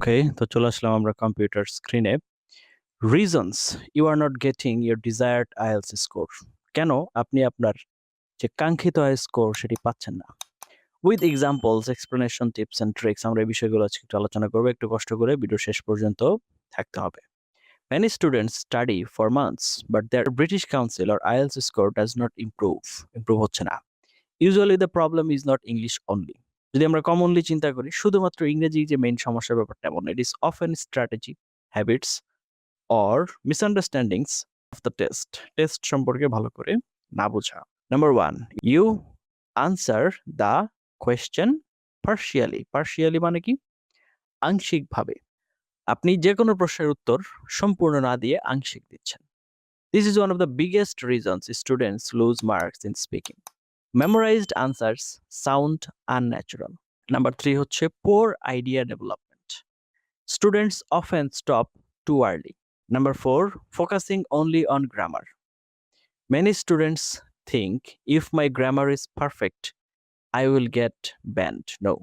ওকে, তো চলে আসলাম আমরা কম্পিউটার স্ক্রিনে। Reasons you are not getting your desired IELTS score. কেন আপনি আপনার যে কাঙ্ক্ষিত স্কোর সেটি পাচ্ছেন না? With examples, explanation, tips and tricks আমরা এই বিষয়গুলো আজকে একটু আলোচনা করবো। একটু কষ্ট করে ভিডিও শেষ পর্যন্ত থাকতে হবে। Many students study for months, but their British Council or IELTS score does not improve হচ্ছে না। Usually the problem is not English only. যদি আমরা কমনলি চিন্তা করি, শুধুমাত্র ইংরেজি যে মেইন সমস্যার ব্যাপারটা এমন না। It is often strategy, habits or misunderstandings of the test. Test সম্পর্কে ভালো করে না বোঝা। Number 1, you answer the question partially. Partially মানে কি? আংশিকভাবে। আপনি যেকোনো প্রশ্নের উত্তর সম্পূর্ণ না দিয়ে আংশিক দিচ্ছেন। This is one of the biggest reasons students lose marks in speaking. Memorized answers sound unnatural. Number 3 হচ্ছে poor idea development. Students often stop too early. Number 4, focusing only on grammar. Many students think if my grammar is perfect, I will get banned. No,